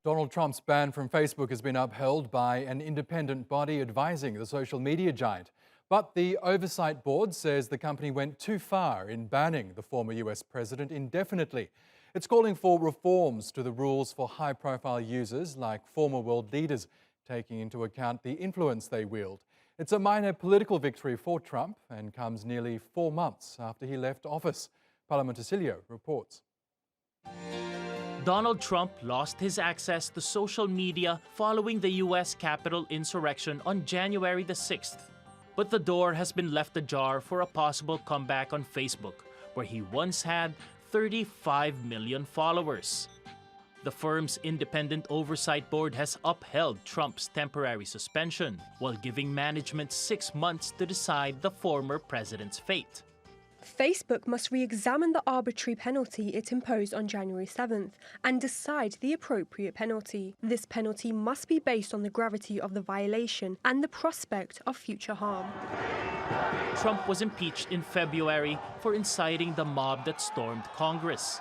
Donald Trump's ban from Facebook has been upheld by an independent body advising the social media giant. But the Oversight Board says the company went too far in banning the former US president indefinitely. It's calling for reforms to the rules for high-profile users like former world leaders, taking into account the influence they wield. It's a minor political victory for Trump and comes nearly 4 months after he left office. Parliament Cecilio reports. Donald Trump lost his access to social media following the U.S. Capitol insurrection on January the 6th. But the door has been left ajar for a possible comeback on Facebook, where he once had 35 million followers. The firm's independent oversight board has upheld Trump's temporary suspension, while giving management 6 months to decide the former president's fate. Facebook must re-examine the arbitrary penalty it imposed on January 7th and decide the appropriate penalty. This penalty must be based on the gravity of the violation and the prospect of future harm. Trump was impeached in February for inciting the mob that stormed Congress.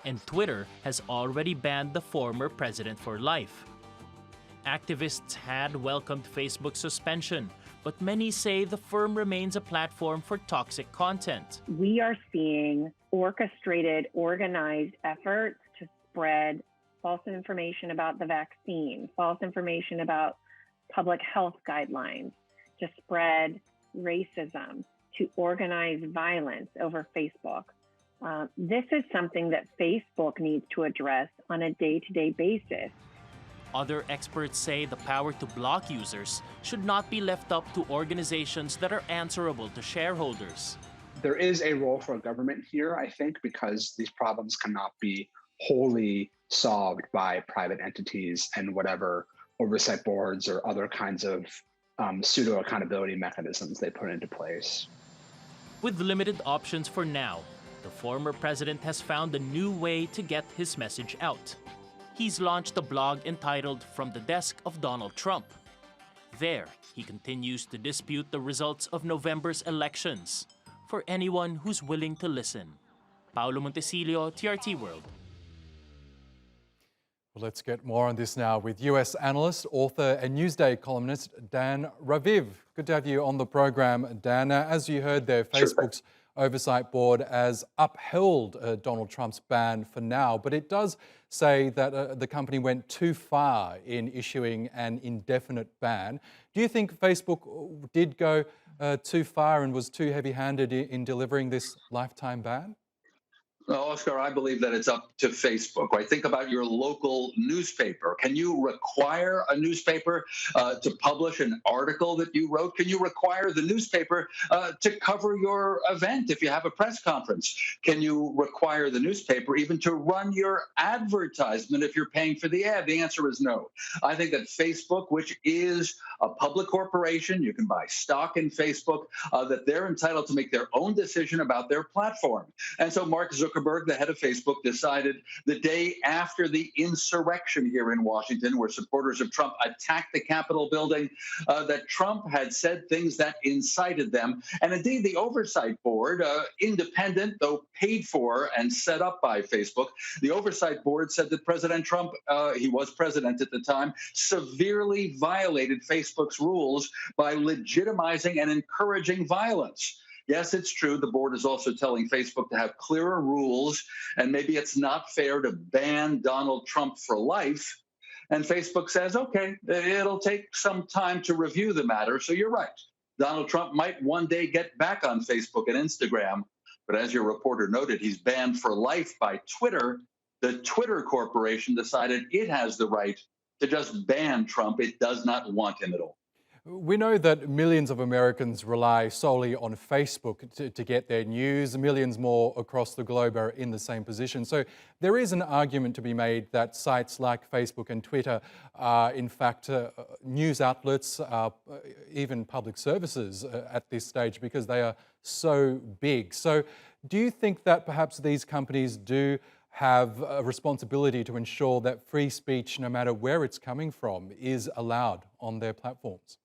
And Twitter has already banned the former president for life. Activists had welcomed Facebook's suspension, but many say the firm remains a platform for toxic content. We are seeing orchestrated, organized efforts to spread false information about the vaccine, false information about public health guidelines, to spread racism, to organize violence over Facebook. This is something that Facebook needs to address on a day-to-day basis. Other experts say the power to block users should not be left up to organizations that are answerable to shareholders. There is a role for government here, I think, because these problems cannot be wholly solved by private entities and whatever oversight boards or other kinds of pseudo-accountability mechanisms they put into place. With limited options for now, the former president has found a new way to get his message out. He's launched a blog entitled From the Desk of Donald Trump. There, he continues to dispute the results of November's elections for anyone who's willing to listen. Paolo Montecillo, TRT World. Well, let's get more on this now with US analyst, author and Newsday columnist Dan Raviv. Good to have you on the program, Dan. As you heard there, Facebook's Oversight Board has upheld Donald Trump's ban for now, but it does say that the company went too far in issuing an indefinite ban. Do you think Facebook did go too far and was too heavy-handed in delivering this lifetime ban? Well, Oscar, I believe that it's up to Facebook. Right? Think about your local newspaper. Can you require a newspaper to publish an article that you wrote? Can you require the newspaper to cover your event if you have a press conference? Can you require the newspaper even to run your advertisement if you're paying for the ad? The answer is no. I think that Facebook, which is a public corporation, you can buy stock in Facebook, that they're entitled to make their own decision about their platform. And so Mark Zuckerberg, the head of Facebook, decided the day after the insurrection here in Washington, where supporters of Trump attacked the Capitol building, that Trump had said things that incited them. And indeed, the Oversight Board, independent, though paid for and set up by Facebook, the Oversight Board said that President Trump, he was president at the time, severely violated Facebook's rules by legitimizing and encouraging violence. Yes, it's true. The board is also telling Facebook to have clearer rules, and maybe it's not fair to ban Donald Trump for life. And Facebook says, okay, it'll take some time to review the matter. So you're right. Donald Trump might one day get back on Facebook and Instagram. But as your reporter noted, he's banned for life by Twitter. The Twitter Corporation decided it has the right to just ban Trump. It does not want him at all. We know that millions of Americans rely solely on Facebook to get their news. Millions more across the globe are in the same position. So there is an argument to be made that sites like Facebook and Twitter are, in fact, news outlets, even public services at this stage because they are so big. So do you think that perhaps these companies do have a responsibility to ensure that free speech, no matter where it's coming from, is allowed on their platforms?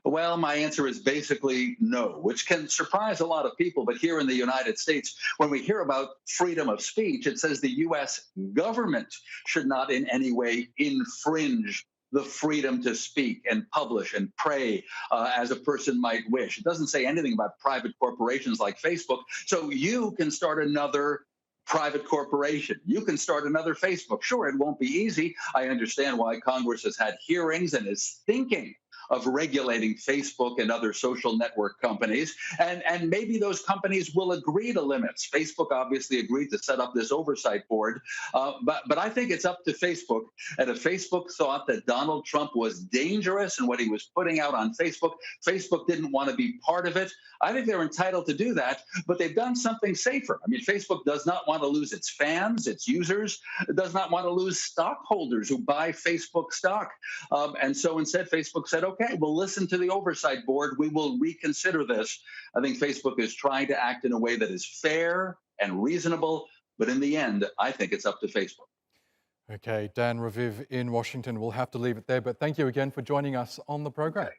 Well, my answer is basically no, which can surprise a lot of people. But here in the United States, when we hear about freedom of speech, it says the U.S. government should not in any way infringe the freedom to speak and publish and pray as a person might wish. It doesn't say anything about private corporations like Facebook. So you can start another private corporation. You can start another Facebook. Sure, it won't be easy. I understand why Congress has had hearings and is thinking of regulating Facebook and other social network companies. And maybe those companies will agree to limits. Facebook obviously agreed to set up this oversight board. But I think it's up to Facebook. And if Facebook thought that Donald Trump was dangerous and what he was putting out on Facebook, Facebook didn't want to be part of it. I think they're entitled to do that, but they've done something safer. I mean, Facebook does not want to lose its fans, its users. It does not want to lose stockholders who buy Facebook stock. And so instead, Facebook said, okay, we'll listen to the oversight board. We will reconsider this. I think Facebook is trying to act in a way that is fair and reasonable. But in the end, I think it's up to Facebook. Okay, Dan Raviv in Washington. We'll have to leave it there, but thank you again for joining us on the program. Okay.